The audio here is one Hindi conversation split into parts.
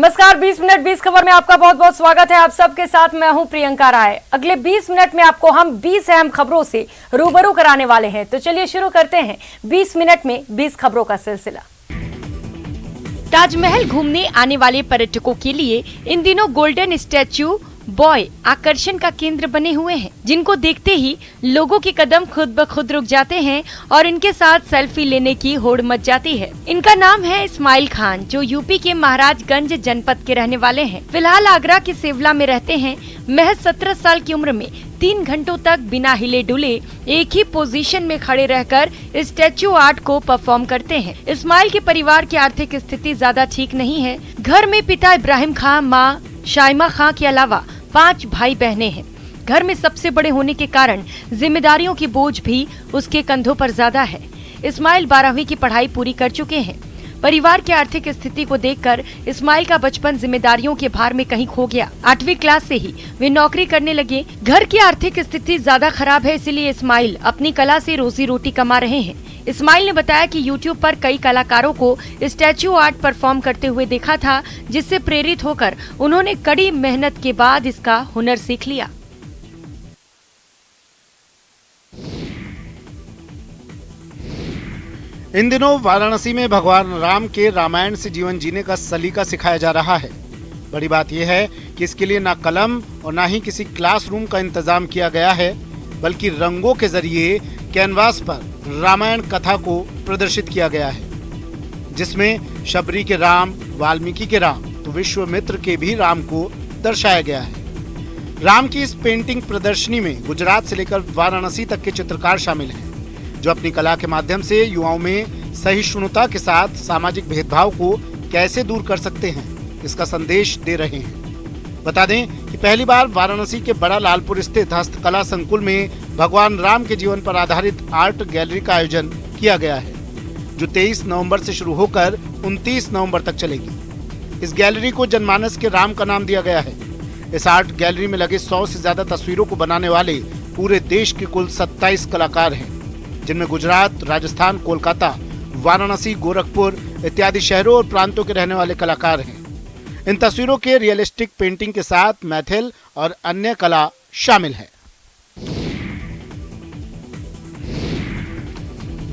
नमस्कार, 20 मिनट 20 खबर में आपका बहुत बहुत स्वागत है। आप सबके साथ मैं हूं प्रियंका राय। अगले 20 मिनट में आपको हम 20 अहम खबरों से रूबरू कराने वाले हैं। तो चलिए शुरू करते हैं 20 मिनट में 20 खबरों का सिलसिला। ताजमहल घूमने आने वाले पर्यटकों के लिए इन दिनों गोल्डन स्टैच्यू बॉय आकर्षण का केंद्र बने हुए हैं, जिनको देखते ही लोगों के कदम खुद ब खुद रुक जाते हैं और इनके साथ सेल्फी लेने की होड़ मच जाती है। इनका नाम है इस्माइल खान, जो यूपी के महाराजगंज जनपद के रहने वाले हैं। फिलहाल आगरा के सेवला में रहते हैं। महज 17 साल की उम्र में 3 घंटों तक बिना हिले डुले एक ही पोजीशन में खड़े रहकर स्टैच्यू आर्ट को परफॉर्म करते हैं। इस्माइल के परिवार की आर्थिक स्थिति ज्यादा ठीक नहीं है। घर में पिता इब्राहिम खान, माँ शाइमा खान के अलावा 5 भाई बहनें हैं। घर में सबसे बड़े होने के कारण जिम्मेदारियों की बोझ भी उसके कंधों पर ज्यादा है। इस्माइल 12वीं की पढ़ाई पूरी कर चुके हैं। परिवार की आर्थिक स्थिति को देखकर इस्माइल का बचपन जिम्मेदारियों के भार में कहीं खो गया। 8वीं क्लास से ही वे नौकरी करने लगे। घर की आर्थिक स्थिति ज्यादा खराब है, इसीलिए इस्माइल अपनी कला से रोजी रोटी कमा रहे हैं। इस्माइल ने बताया कि YouTube पर कई कलाकारों को स्टैच्यू आर्ट परफॉर्म करते हुए देखा था, जिससे प्रेरित होकर उन्होंने कड़ी मेहनत के बाद इसका हुनर सीख लिया। इन दिनों वाराणसी में भगवान राम के रामायण से जीवन जीने का सलीका सिखाया जा रहा है। बड़ी बात यह है कि इसके लिए ना कलम और ना ही किसी क्लासरूम का इंतजाम किया गया है, बल्कि रंगों के जरिए कैनवास पर रामायण कथा को प्रदर्शित किया गया है, जिसमें शबरी के राम, वाल्मीकि के राम तो विश्वामित्र के भी राम को दर्शाया गया है। राम की इस पेंटिंग प्रदर्शनी में गुजरात से लेकर वाराणसी तक के चित्रकार शामिल हैं, जो अपनी कला के माध्यम से युवाओं में सहिष्णुता के साथ सामाजिक भेदभाव को कैसे दूर कर सकते हैं, इसका संदेश दे रहे हैं। बता दें कि पहली बार वाराणसी के बड़ा लालपुर स्थित हस्तकला संकुल में भगवान राम के जीवन पर आधारित आर्ट गैलरी का आयोजन किया गया है, जो 23 नवंबर से शुरू होकर 29 नवंबर तक चलेगी। इस गैलरी को जनमानस के राम का नाम दिया गया है। इस आर्ट गैलरी में लगे 100 से ज्यादा तस्वीरों को बनाने वाले पूरे देश के कुल 27 कलाकार हैं, जिनमें गुजरात, राजस्थान, कोलकाता, वाराणसी, गोरखपुर इत्यादि शहरों और प्रांतों के रहने वाले कलाकार हैं। इन तस्वीरों के रियलिस्टिक पेंटिंग के साथ मैथिल और अन्य कला शामिल है।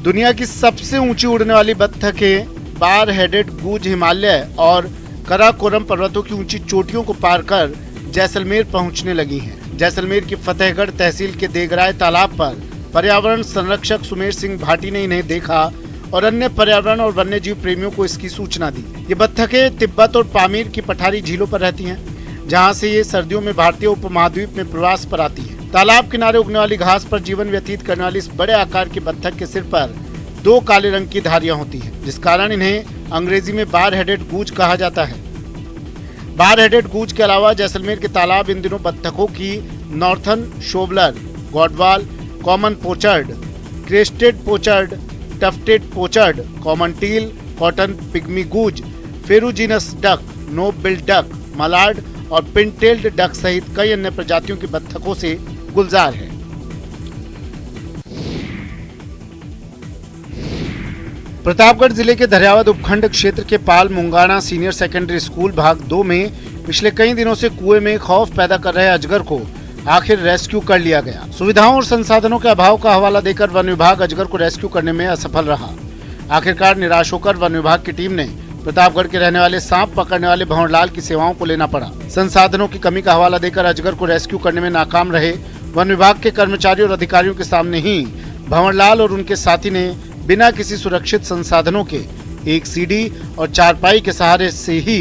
दुनिया की सबसे ऊंची उड़ने वाली बत्तखें बार हेडेड गूज हिमालय और कराकोरम पर्वतों की ऊंची चोटियों को पार कर जैसलमेर पहुंचने लगी हैं। जैसलमेर की फतेहगढ़ तहसील के देगराय तालाब पर पर्यावरण संरक्षक सुमेर सिंह भाटी ने इन्हें देखा और अन्य पर्यावरण और वन्य जीव प्रेमियों को इसकी सूचना दी। ये बत्तखें तिब्बत और पामीर की पठारी झीलों पर रहती हैं, जहां से ये सर्दियों में भारतीय उपमहाद्वीप में प्रवास पर आती है। तालाब किनारे उगने वाली घास पर जीवन व्यतीत करने वाली इस बड़े आकार की बत्तख के सिर पर 2 काले रंग की धारियां होती हैं, जिस कारण इन्हें अंग्रेजी में बार हेडेड गूज कहा जाता है। बार हेडेड गूज के अलावा जैसलमेर के तालाब इन दिनों बत्तखों की northern shoveler, gadwall, common pochard, crested pochard, tufted pochard, common teal, cotton pygmy goose, ferruginous duck, knob billed duck, mallard और पिनटेल्ड डक सहित कई अन्य प्रजातियों की बत्तखों से गुलजार है। प्रतापगढ़ जिले के दरियावद उपखंड क्षेत्र के पाल मुंगाना सीनियर सेकेंडरी स्कूल भाग 2 में पिछले कई दिनों से कुएं में खौफ पैदा कर रहे अजगर को आखिर रेस्क्यू कर लिया गया। सुविधाओं और संसाधनों के अभाव का हवाला देकर वन विभाग अजगर को रेस्क्यू करने में असफल रहा। आखिरकार निराश होकर वन विभाग की टीम ने प्रतापगढ़ के रहने वाले सांप पकड़ने वाले भंवरलाल की सेवाओं को लेना पड़ा। संसाधनों की कमी का हवाला देकर अजगर को रेस्क्यू करने में नाकाम रहे वन विभाग के कर्मचारियों और अधिकारियों के सामने ही भंवरलाल और उनके साथी ने बिना किसी सुरक्षित संसाधनों के एक सीढ़ी और चारपाई के सहारे से ही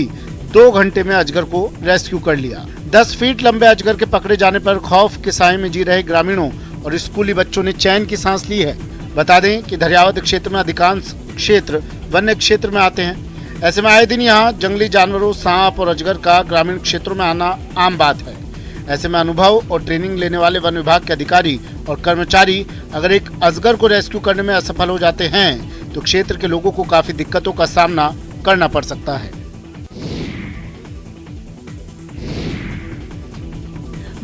2 घंटे में अजगर को रेस्क्यू कर लिया। 10 फीट लंबे अजगर के पकड़े जाने पर खौफ के साए में जी रहे ग्रामीणों और स्कूली बच्चों ने चैन की सांस ली है। बता दें कि दरियावद क्षेत्र में अधिकांश क्षेत्र वन्य क्षेत्र में आते हैं। ऐसे में आए दिन यहाँ जंगली जानवरों, सांप और अजगर का ग्रामीण क्षेत्रों में आना आम बात है। ऐसे में अनुभव और ट्रेनिंग लेने वाले वन विभाग के अधिकारी और कर्मचारी अगर एक अजगर को रेस्क्यू करने में असफल हो जाते हैं तो क्षेत्र के लोगों को काफी दिक्कतों का सामना करना पड़ सकता है।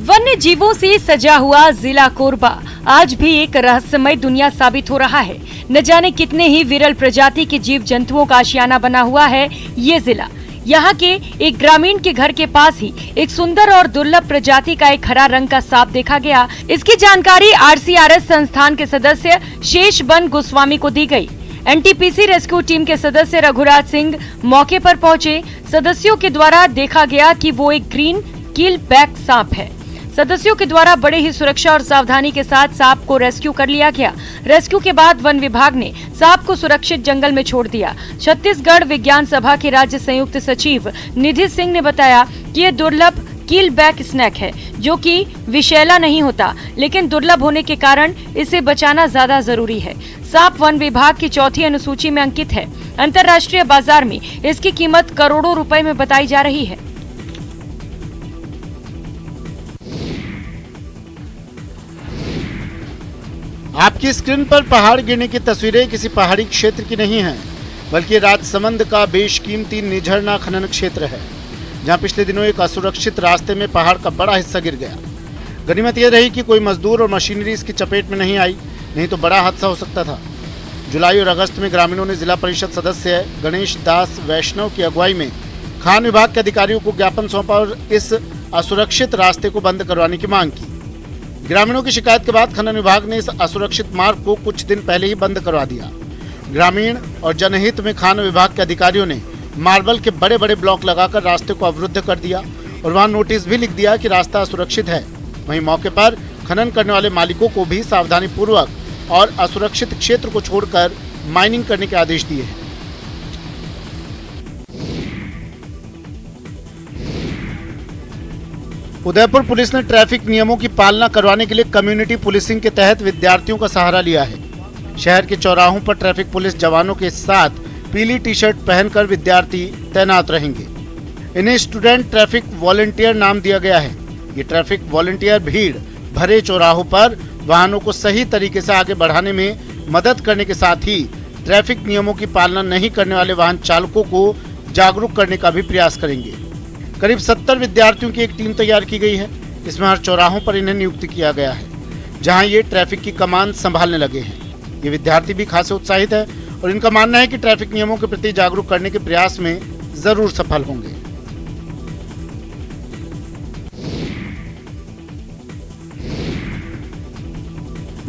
वन्य जीवों से सजा हुआ जिला कोरबा आज भी एक रहस्यमय दुनिया साबित हो रहा है। न जाने कितने ही विरल प्रजाति के जीव जंतुओं का आशियाना बना हुआ है ये जिला। यहाँ के एक ग्रामीण के घर के पास ही एक सुंदर और दुर्लभ प्रजाति का एक हरा रंग का सांप देखा गया। इसकी जानकारी RCRS संस्थान के सदस्य शेषबन गोस्वामी को दी गई। NTPC रेस्क्यू टीम के सदस्य रघुराज सिंह मौके पर पहुंचे। सदस्यों के द्वारा देखा गया कि वो एक ग्रीन कील बैक सांप है। सदस्यों के द्वारा बड़े ही सुरक्षा और सावधानी के साथ सांप को रेस्क्यू कर लिया गया। रेस्क्यू के बाद वन विभाग ने सांप को सुरक्षित जंगल में छोड़ दिया। छत्तीसगढ़ विज्ञान सभा के राज्य संयुक्त सचिव निधि सिंह ने बताया कि ये दुर्लभ कील बैक स्नेक है, जो कि विषैला नहीं होता, लेकिन दुर्लभ होने के कारण इसे बचाना ज्यादा जरूरी है। सांप वन विभाग की चौथी अनुसूची में अंकित है। अंतर्राष्ट्रीय बाजार में इसकी कीमत करोड़ों रुपए में बताई जा रही है। आपकी स्क्रीन पर पहाड़ गिरने की तस्वीरें किसी पहाड़ी क्षेत्र की नहीं हैं, बल्कि राजसमंद का बेशकीमती निझरना खनन क्षेत्र है, जहां पिछले दिनों एक असुरक्षित रास्ते में पहाड़ का बड़ा हिस्सा गिर गया। गनीमत यह रही कि कोई मजदूर और मशीनरी इसकी चपेट में नहीं आई, नहीं तो बड़ा हादसा हो सकता था। जुलाई और अगस्त में ग्रामीणों ने जिला परिषद सदस्य गणेश दास वैष्णव की अगुवाई में खान विभाग के अधिकारियों को ज्ञापन सौंपा और इस असुरक्षित रास्ते को बंद करवाने की मांग की। ग्रामीणों की शिकायत के बाद खनन विभाग ने इस असुरक्षित मार्ग को कुछ दिन पहले ही बंद करवा दिया। ग्रामीण और जनहित में खान विभाग के अधिकारियों ने मार्बल के बड़े बड़े ब्लॉक लगाकर रास्ते को अवरुद्ध कर दिया और वहां नोटिस भी लिख दिया कि रास्ता असुरक्षित है। वहीं मौके पर खनन करने वाले मालिकों को भी सावधानी पूर्वक और असुरक्षित क्षेत्र को छोड़कर माइनिंग करने के आदेश दिए हैं। उदयपुर पुलिस ने ट्रैफिक नियमों की पालना करवाने के लिए कम्युनिटी पुलिसिंग के तहत विद्यार्थियों का सहारा लिया है। शहर के चौराहों पर ट्रैफिक पुलिस जवानों के साथ पीली टी-शर्ट पहनकर विद्यार्थी तैनात रहेंगे। इन्हें स्टूडेंट ट्रैफिक वॉलंटियर नाम दिया गया है। ये ट्रैफिक वॉलंटियर भीड़ भरे चौराहों पर वाहनों को सही तरीके से आगे बढ़ाने में मदद करने के साथ ही ट्रैफिक नियमों की पालना नहीं करने वाले वाहन चालकों को जागरूक करने का भी प्रयास करेंगे। करीब 70 विद्यार्थियों की एक टीम तैयार की गई है। इसमें हर चौराहों पर इन्हें नियुक्त किया गया है, जहां ये ट्रैफिक की कमान संभालने लगे हैं। ये विद्यार्थी भी खासे उत्साहित है और इनका मानना है कि ट्रैफिक नियमों के प्रति जागरूक करने के प्रयास में जरूर सफल होंगे।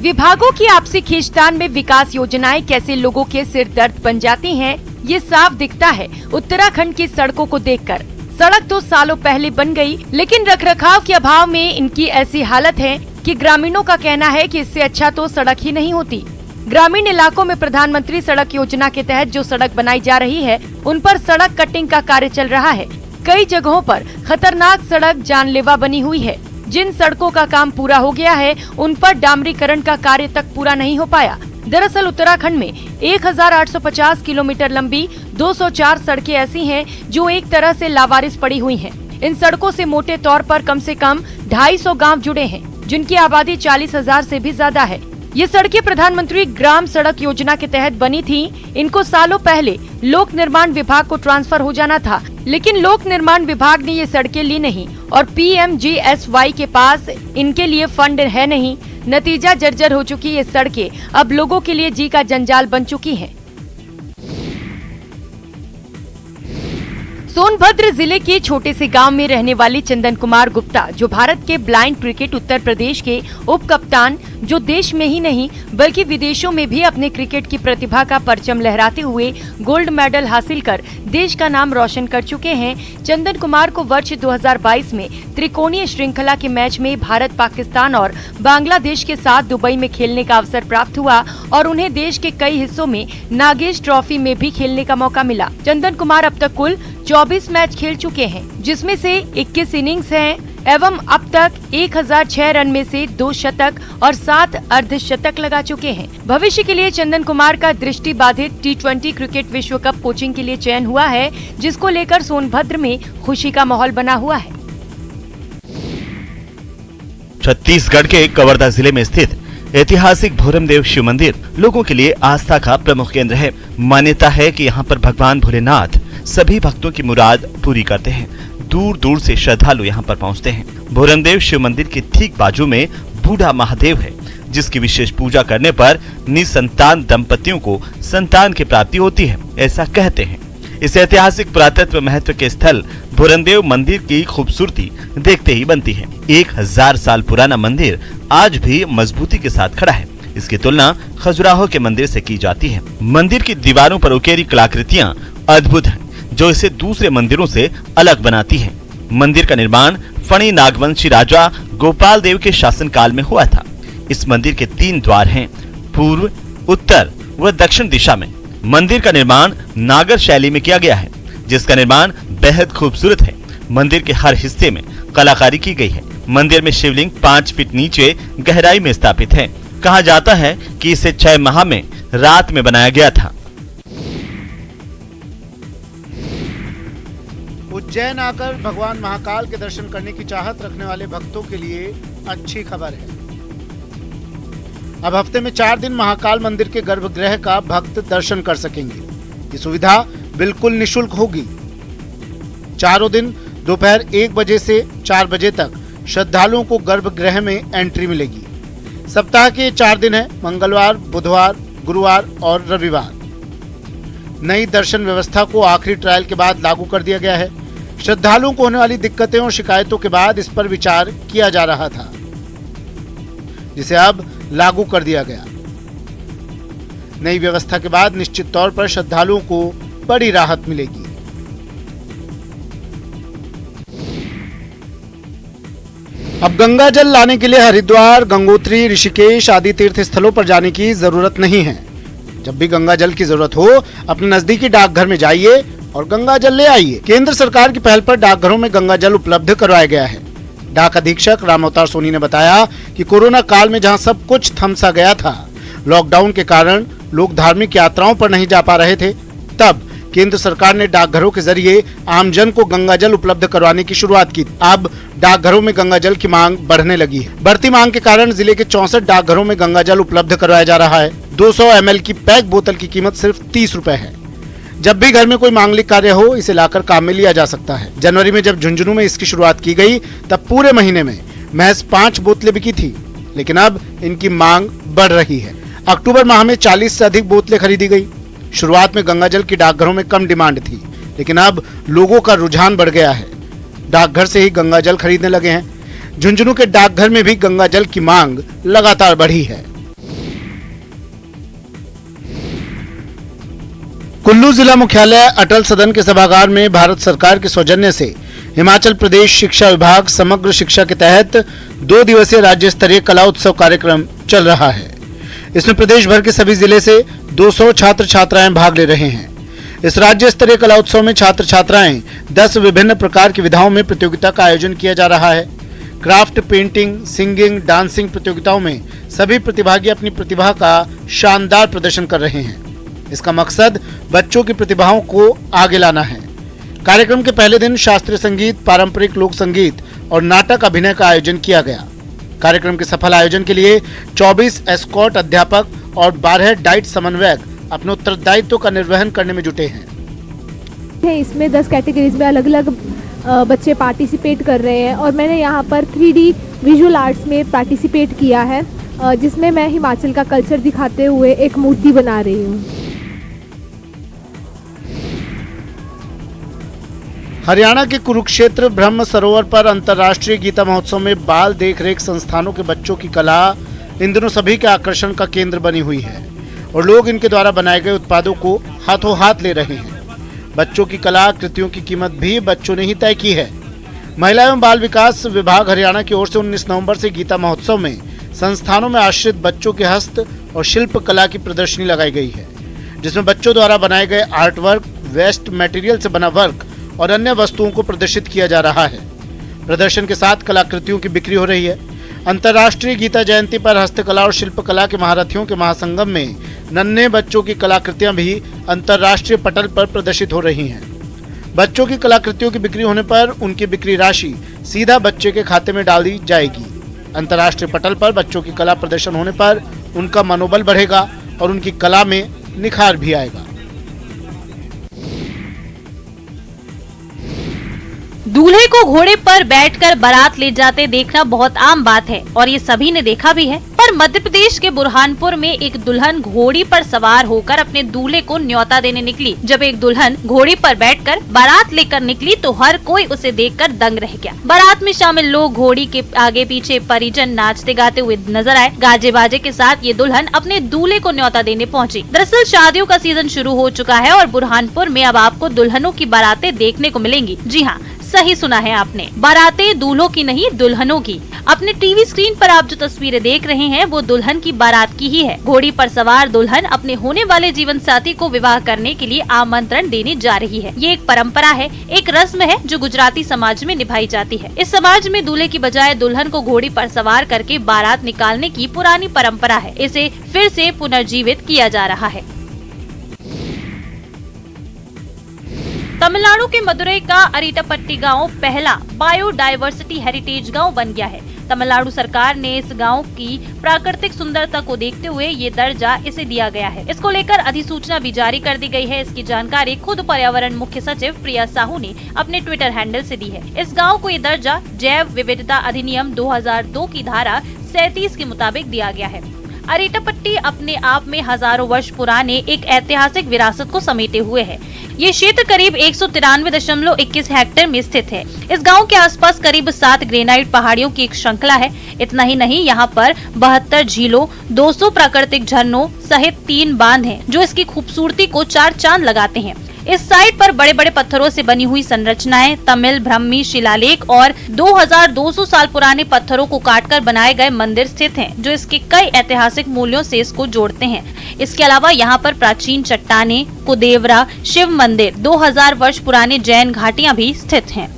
विभागों की आपसी खींचतान में विकास योजनाएं कैसे लोगों के सिर दर्द बन जाती हैं, ये साफ दिखता है उत्तराखंड की सड़कों को देखकर। सड़क तो सालों पहले बन गई, लेकिन रखरखाव के अभाव में इनकी ऐसी हालत है कि ग्रामीणों का कहना है कि इससे अच्छा तो सड़क ही नहीं होती। ग्रामीण इलाकों में प्रधानमंत्री सड़क योजना के तहत जो सड़क बनाई जा रही है, उन पर सड़क कटिंग का कार्य चल रहा है। कई जगहों पर खतरनाक सड़क जानलेवा बनी हुई है। जिन सड़कों का काम पूरा हो गया है, उन पर डामरीकरण का कार्य तक पूरा नहीं हो पाया। दरअसल उत्तराखंड में 1850 किलोमीटर लंबी 204 सड़कें ऐसी हैं जो एक तरह से लावारिस पड़ी हुई हैं। इन सड़कों से मोटे तौर पर कम से कम 250 गांव जुड़े हैं, जिनकी आबादी 40,000 से भी ज्यादा है। ये सड़कें प्रधानमंत्री ग्राम सड़क योजना के तहत बनी थी। इनको सालों पहले लोक निर्माण विभाग को ट्रांसफर हो जाना था, लेकिन लोक निर्माण विभाग ने ये सड़कें ली नहीं और PMGSY के पास इनके लिए फंड है नहीं। नतीजा जर्जर हो चुकी ये सड़कें अब लोगों के लिए जी का जंजाल बन चुकी हैं। सोनभद्र जिले के छोटे से गांव में रहने वाले चंदन कुमार गुप्ता, जो भारत के ब्लाइंड क्रिकेट उत्तर प्रदेश के उप कप्तान, जो देश में ही नहीं बल्कि विदेशों में भी अपने क्रिकेट की प्रतिभा का परचम लहराते हुए गोल्ड मेडल हासिल कर देश का नाम रोशन कर चुके हैं। चंदन कुमार को वर्ष 2022 में त्रिकोणीय श्रृंखला के मैच में भारत, पाकिस्तान और बांग्लादेश के साथ दुबई में खेलने का अवसर प्राप्त हुआ और उन्हें देश के कई हिस्सों में नागेश ट्रॉफी में भी खेलने का मौका मिला। चंदन कुमार अब तक कुल 24 मैच खेल चुके हैं, जिसमें से 21 इनिंग्स हैं एवं अब तक 1006 रन में से 2 शतक और 7 अर्धशतक लगा चुके हैं। भविष्य के लिए चंदन कुमार का दृष्टि बाधित T20 क्रिकेट विश्व कप कोचिंग के लिए चयन हुआ है, जिसको लेकर सोनभद्र में खुशी का माहौल बना हुआ है। छत्तीसगढ़ के कवर्धा जिले में स्थित ऐतिहासिक भोरमदेव शिव मंदिर लोगों के लिए आस्था का प्रमुख केंद्र है। मान्यता है कि यहाँ पर भगवान भोलेनाथ सभी भक्तों की मुराद पूरी करते हैं। दूर दूर से श्रद्धालु यहाँ पर पहुँचते हैं। भोरमदेव शिव मंदिर के ठीक बाजू में बूढ़ा महादेव है, जिसकी विशेष पूजा करने पर निसंतान दंपतियों को संतान की प्राप्ति होती है, ऐसा कहते हैं। इस ऐतिहासिक पुरातत्व महत्व के स्थल भूरमदेव मंदिर की खूबसूरती देखते ही बनती है। 1000 साल पुराना मंदिर आज भी मजबूती के साथ खड़ा है। इसकी तुलना खजुराहो के मंदिर से की जाती है। मंदिर की दीवारों पर उकेरी कलाकृतियां अद्भुत हैं, जो इसे दूसरे मंदिरों से अलग बनाती है। मंदिर का निर्माण फणी नागवंशी राजा गोपाल देव के शासनकाल में हुआ था। इस मंदिर के 3 द्वार हैं, पूर्व, उत्तर व दक्षिण दिशा में। मंदिर का निर्माण नागर शैली में किया गया है, जिसका निर्माण बेहद खूबसूरत है। मंदिर के हर हिस्से में कलाकारी की गई है। मंदिर में शिवलिंग 5 फीट नीचे गहराई में स्थापित है। कहा जाता है कि इसे 6 माह में रात में बनाया गया था। उज्जैन आकर भगवान महाकाल के दर्शन करने की चाहत रखने वाले भक्तों के लिए अच्छी खबर है। अब हफ्ते में 4 दिन महाकाल मंदिर के गर्भगृह का भक्त दर्शन कर सकेंगे। ये सुविधा बिल्कुल निशुल्क होगी। चारों दिन दोपहर 1 बजे से 4 बजे तक श्रद्धालुओं को गर्भगृह में एंट्री मिलेगी। सप्ताह के 4 दिन है, मंगलवार, बुधवार, गुरुवार और रविवार। नई दर्शन व्यवस्था को आखिरी ट्रायल के बाद लागू कर दिया गया है। श्रद्धालुओं को होने वाली दिक्कतें और शिकायतों के बाद इस पर विचार किया जा रहा था, जिसे अब लागू कर दिया गया। नई व्यवस्था के बाद निश्चित तौर पर श्रद्धालुओं को बड़ी राहत मिलेगी। अब गंगा जल लाने के लिए हरिद्वार, गंगोत्री, ऋषिकेश आदि तीर्थ स्थलों पर जाने की जरूरत नहीं है। जब भी गंगा जल की जरूरत हो, अपने नजदीकी डाकघर में जाइए और गंगा जल ले आइए। केंद्र सरकार की पहल पर डाकघरों में गंगा जल उपलब्ध करवाया गया है। डाक अधीक्षक राम अवतार सोनी ने बताया कि कोरोना काल में जहां सब कुछ थमसा गया था, लॉकडाउन के कारण लोग धार्मिक यात्राओं पर नहीं जा पा रहे थे, तब केंद्र सरकार ने डाकघरों के जरिए आमजन को गंगा जल उपलब्ध करवाने की शुरुआत की। अब डाकघरों में गंगा जल की मांग बढ़ने लगी है। बढ़ती मांग के कारण जिले के 64 डाकघरों में गंगा जल उपलब्ध करवाया जा रहा है। 200 ml की पैक बोतल की कीमत सिर्फ 30 रुपए है। जब भी घर में कोई मांगलिक कार्य हो, इसे लाकर काम में लिया जा सकता है। जनवरी में जब झुंझुनू में इसकी शुरुआत की गई, तब पूरे महीने में महज 5 बोतलें बिकी थी, लेकिन अब इनकी मांग बढ़ रही है। अक्टूबर माह में 40 से अधिक बोतलें खरीदी गई। शुरुआत में गंगा जल की डाकघरों में कम डिमांड थी, लेकिन अब लोगों का रुझान बढ़ गया है। डाकघर से ही गंगा जल खरीदने लगे हैं। झुंझुनू के डाकघर में भी गंगा जल की मांग लगातार बढ़ी है। कुल्लू जिला मुख्यालय अटल सदन के सभागार में भारत सरकार के सौजन्य से हिमाचल प्रदेश शिक्षा विभाग समग्र शिक्षा के तहत 2 दिवसीय राज्य स्तरीय कला उत्सव कार्यक्रम चल रहा है। इसमें प्रदेश भर के सभी जिले से 200 छात्र छात्राएं भाग ले रहे हैं। इस राज्य स्तरीय कला उत्सव में छात्र छात्राएं 10 विभिन्न प्रकार की विधाओं में प्रतियोगिता का आयोजन किया जा रहा है। क्राफ्ट, पेंटिंग, सिंगिंग, डांसिंग प्रतियोगिताओं में सभी प्रतिभागी अपनी प्रतिभा का शानदार प्रदर्शन कर रहे हैं। इसका मकसद बच्चों की प्रतिभाओं को आगे लाना है। कार्यक्रम के पहले दिन शास्त्रीय संगीत, पारंपरिक लोक संगीत और नाटक अभिनय का आयोजन किया गया। कार्यक्रम के सफल आयोजन के लिए 24 एस्कॉर्ट अध्यापक और 12 डाइट समन्वयक अपने उत्तरदायित्व का निर्वहन करने में जुटे हैं। इसमें 10 कैटेगरीज में अलग अलग बच्चे पार्टिसिपेट कर रहे हैं और मैंने यहाँ पर 3D विजुअल आर्ट्स में पार्टिसिपेट किया है, जिसमें मैं हिमाचल का कल्चर दिखाते हुए एक मूर्ति बना रही हूँ। हरियाणा के कुरुक्षेत्र ब्रह्म सरोवर पर अंतर्राष्ट्रीय गीता महोत्सव में बाल देखरेख संस्थानों के बच्चों की कला इन दिनों सभी के आकर्षण का केंद्र बनी हुई है और लोग इनके द्वारा बनाए गए उत्पादों को हाथों हाथ ले रहे हैं। बच्चों की कला कृतियों की कीमत भी बच्चों ने ही तय की है। महिला एवं बाल विकास विभाग हरियाणा की ओर से 19 नवंबर से गीता महोत्सव में संस्थानों में आश्रित बच्चों के हस्त और शिल्प कला की प्रदर्शनी लगाई गई है, जिसमें बच्चों द्वारा बनाए गए आर्ट वर्क, वेस्ट मटेरियल से बना वर्क और अन्य वस्तुओं को प्रदर्शित किया जा रहा है। प्रदर्शन के साथ कलाकृतियों की बिक्री हो रही है। अंतर्राष्ट्रीय गीता जयंती पर हस्तकला और शिल्पकला के महारथियों के महासंगम में नन्हे बच्चों की कलाकृतियां भी अंतर्राष्ट्रीय पटल पर प्रदर्शित हो रही हैं। बच्चों की कलाकृतियों की बिक्री होने पर उनकी बिक्री राशि सीधा बच्चे के खाते में डाल दी जाएगी। अंतर्राष्ट्रीय पटल पर बच्चों की कला प्रदर्शन होने पर उनका मनोबल बढ़ेगा और उनकी कला में निखार भी आएगा। दूल्हे को घोड़े पर बैठकर बारात ले जाते देखना बहुत आम बात है और ये सभी ने देखा भी है, पर उधर मध्य प्रदेश के बुरहानपुर में एक दुल्हन घोड़ी पर सवार होकर अपने दूल्हे को न्योता देने निकली। जब एक दुल्हन घोड़ी पर बैठकर बारात लेकर निकली तो हर कोई उसे देखकर दंग रह गया। बारात में शामिल लोग, घोड़ी के आगे पीछे परिजन नाचते गाते हुए नजर आए। गाजे बाजे के साथ ये दुल्हन अपने दूल्हे को न्योता देने पहुंची। दरअसल शादियों का सीजन शुरू हो चुका है और बुरहानपुर में अब आपको दुल्हनों की बारातें देखने को मिलेंगी। जी हाँ, सही सुना है आपने, बारातें दूल्हों की नहीं दुल्हनों की। अपने टीवी स्क्रीन पर आप जो तस्वीरें देख रहे हैं वो दुल्हन की बारात की ही है। घोड़ी पर सवार दुल्हन अपने होने वाले जीवन साथी को विवाह करने के लिए आमंत्रण देने जा रही है। ये एक परंपरा है, एक रस्म है जो गुजराती समाज में निभाई जाती है। इस समाज में दूल्हे की बजाय दुल्हन को घोड़ी पर सवार करके बारात निकालने की पुरानी परंपरा है। इसे फिर से पुनर्जीवित किया जा रहा है। तमिलनाडु के मदुरई का अरीटापट्टी गांव पहला बायोडायवर्सिटी हेरिटेज गांव बन गया है। तमिलनाडु सरकार ने इस गांव की प्राकृतिक सुंदरता को देखते हुए ये दर्जा इसे दिया गया है। इसको लेकर अधिसूचना भी जारी कर दी गई है। इसकी जानकारी खुद पर्यावरण मुख्य सचिव प्रिया साहू ने अपने ट्विटर हैंडल से दी है। इस गांव को ये दर्जा जैव विविधता अधिनियम 2002 की धारा 37 के मुताबिक दिया गया है। अरीटापट्टी अपने आप में हजारों वर्ष पुराने एक ऐतिहासिक विरासत को समेटे हुए है। ये क्षेत्र करीब 193.21 हेक्टेयर में स्थित है। इस गांव के आसपास करीब 7 ग्रेनाइट पहाड़ियों की एक श्रृंखला है। इतना ही नहीं, यहाँ पर 72 झीलों, 200 प्राकृतिक झरनों सहित 3 बांध हैं, जो इसकी खूबसूरती को 4 चांद लगाते हैं। इस साइट पर बड़े बड़े पत्थरों से बनी हुई संरचनाएं, तमिल ब्राह्मी शिलालेख और 2200 साल पुराने पत्थरों को काटकर बनाए गए मंदिर स्थित हैं, जो इसके कई ऐतिहासिक मूल्यों से इसको जोड़ते हैं। इसके अलावा यहाँ पर प्राचीन चट्टानें, कुदेवरा, शिव मंदिर, 2000 वर्ष पुराने जैन घाटियां भी स्थित हैं।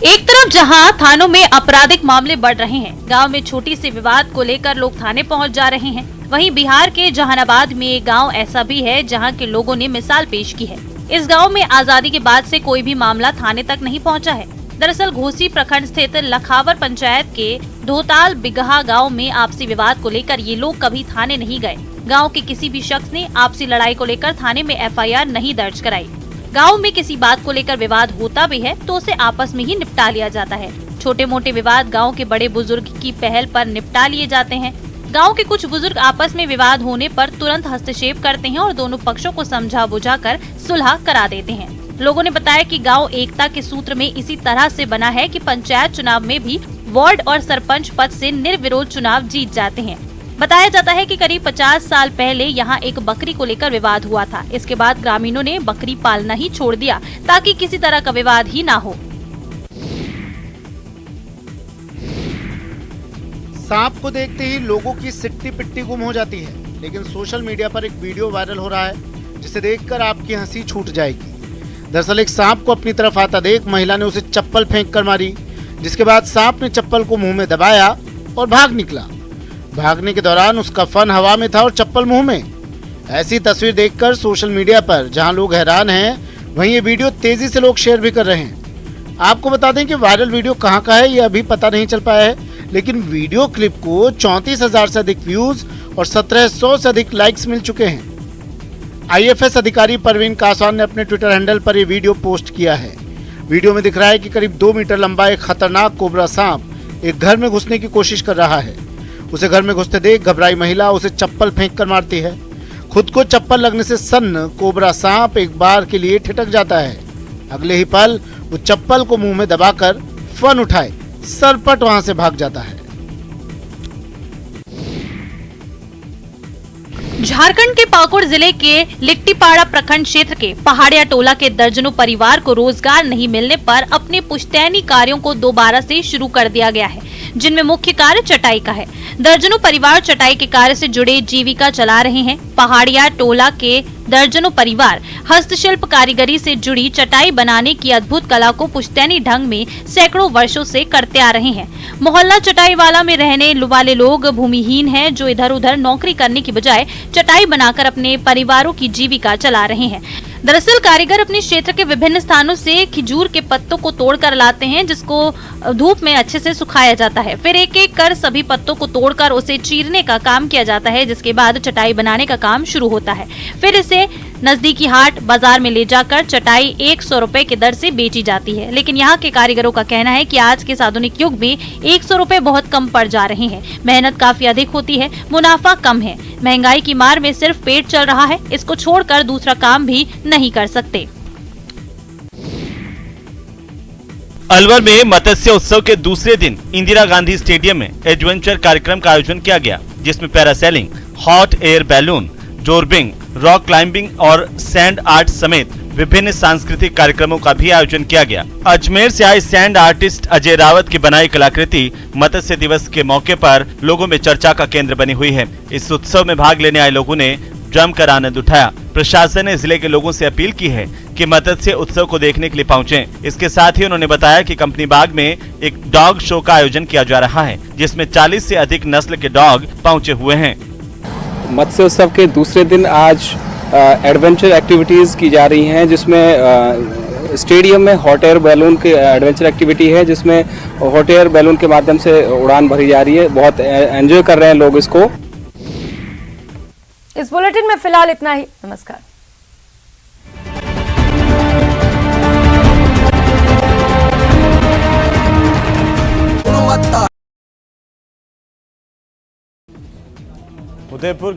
एक तरफ जहां थानों में आपराधिक मामले बढ़ रहे हैं, गांव में छोटी सी विवाद को लेकर लोग थाने पहुंच जा रहे हैं, वहीं बिहार के जहानाबाद में एक गांव ऐसा भी है जहां के लोगों ने मिसाल पेश की है। इस गांव में आजादी के बाद से कोई भी मामला थाने तक नहीं पहुंचा है। दरअसल घोसी प्रखंड स्थित लखावर पंचायत के धोताल बिगहा गांव में आपसी विवाद को लेकर ये लोग कभी थाने नहीं गए। गांव के किसी भी शख्स ने आपसी लड़ाई को लेकर थाने में FIR नहीं दर्ज कराई। गांव में किसी बात को लेकर विवाद होता भी है तो उसे आपस में ही निपटा लिया जाता है। छोटे मोटे विवाद गांव के बड़े बुजुर्ग की पहल पर निपटा लिए जाते हैं। गांव के कुछ बुजुर्ग आपस में विवाद होने पर तुरंत हस्तक्षेप करते हैं और दोनों पक्षों को समझा बुझाकर सुलह करा देते हैं। लोगों ने बताया कि गांव एकता के सूत्र में इसी तरह से बना है कि पंचायत चुनाव में भी वार्ड और सरपंच पद से निर्विरोध चुनाव जीत जाते हैं। बताया जाता है कि करीब 50 साल पहले यहाँ एक बकरी को लेकर विवाद हुआ था। इसके बाद ग्रामीणों ने बकरी पालना ही छोड़ दिया ताकि किसी तरह का विवाद ही ना हो। सांप को देखते ही लोगों की सिट्टी पिट्टी गुम हो जाती है, लेकिन सोशल मीडिया पर एक वीडियो वायरल हो रहा है जिसे देखकर आपकी हंसी छूट जाएगी। दरअसल एक सांप को अपनी तरफ आता देख महिला ने उसे चप्पल फेंक कर मारी, जिसके बाद सांप ने चप्पल को मुंह में दबाया और भाग निकला। भागने के दौरान उसका फन हवा में था और चप्पल मुंह में। ऐसी तस्वीर देखकर सोशल मीडिया पर जहां लोग हैरान हैं, वहीं ये वीडियो तेजी से लोग शेयर भी कर रहे हैं। आपको बता दें कि वायरल वीडियो कहां का है ये अभी पता नहीं चल पाया है, लेकिन वीडियो क्लिप को 34,000 से अधिक व्यूज और 1700 से अधिक लाइक्स मिल चुके हैं। IFS अधिकारी परवीन कासवान ने अपने ट्विटर हैंडल पर ये वीडियो पोस्ट किया है। वीडियो में दिख रहा है कि करीब 2 मीटर लंबा एक खतरनाक कोबरा सांप एक घर में घुसने की कोशिश कर रहा है। उसे घर में घुसते देख घबराई महिला उसे चप्पल फेंक कर मारती है। खुद को चप्पल लगने से सन्न कोबरा सांप एक बार के लिए ठिठक जाता है। अगले ही पल वो चप्पल को मुंह में दबाकर फन उठाए सरपट वहां से भाग जाता है। झारखंड के पाकुड़ जिले के लिट्टीपाड़ा प्रखंड क्षेत्र के पहाड़िया टोला के दर्जनों परिवार को रोजगार नहीं मिलने पर अपने पुश्तैनी कार्यों को दोबारा से शुरू कर दिया गया है, जिनमें मुख्य कार्य चटाई का है। दर्जनों परिवार चटाई के कार्य से जुड़े जीविका चला रहे हैं। पहाड़िया टोला के दर्जनों परिवार हस्तशिल्प कारीगरी से जुड़ी चटाई बनाने की अद्भुत कला को पुश्तैनी ढंग में सैकड़ों वर्षों से करते आ रहे हैं। मोहल्ला चटाई वाला में रहने वाले लोग भूमिहीन हैं, जो इधर उधर नौकरी करने की बजाय चटाई बनाकर अपने परिवारों की जीविका चला रहे हैं। दरअसल कारीगर अपने क्षेत्र के विभिन्न स्थानों से खिजूर के पत्तों को तोड़कर लाते हैं, जिसको धूप में अच्छे से सुखाया जाता है। फिर एक एक कर सभी पत्तों को तोड़कर उसे चीरने का काम किया जाता है, जिसके बाद चटाई बनाने का काम शुरू होता है। फिर इसे नजदीकी हाट बाजार में ले जाकर चटाई 100 रुपए की दर से बेची जाती है, लेकिन यहाँ के कारीगरों का कहना है कि आज के इस आधुनिक युग में 100 रुपए बहुत कम पड़ जा रहे हैं। मेहनत काफी अधिक होती है, मुनाफा कम है। महंगाई की मार में सिर्फ पेट चल रहा है, इसको छोड़कर दूसरा काम भी नहीं कर सकते। अलवर में मत्स्य उत्सव के दूसरे दिन इंदिरा गांधी स्टेडियम में एडवेंचर कार्यक्रम का आयोजन किया गया, जिसमें parasailing, hot air balloon, zorbing, rock climbing और सैंड आर्ट समेत विभिन्न सांस्कृतिक कार्यक्रमों का भी आयोजन किया गया। अजमेर से आए सैंड आर्टिस्ट अजय रावत की बनाई कलाकृति मत्स्य दिवस के मौके पर लोगों में चर्चा का केंद्र बनी हुई है। इस उत्सव में भाग लेने आए लोगों ने जमकर आनंद उठाया। प्रशासन ने जिले के लोगों से अपील की है कि मत्स्य उत्सव को देखने के लिए पहुंचें। इसके साथ ही उन्होंने बताया कि कंपनी बाग में एक डॉग शो का आयोजन किया जा रहा है, जिसमें 40 से अधिक नस्ल के डॉग पहुंचे हुए हैं। मत्स्य उत्सव के दूसरे दिन आज एडवेंचर एक्टिविटीज़ की जा रही हैं, जिसमें स्टेडियम में हॉट एयर बैलून की एडवेंचर एक्टिविटी है, जिसमें हॉट एयर बैलून के माध्यम से उड़ान भरी जा रही है। बहुत एंजॉय कर रहे हैं लोग इसको। इस बुलेटिन में फिलहाल इतना ही। नमस्कार। उदयपुर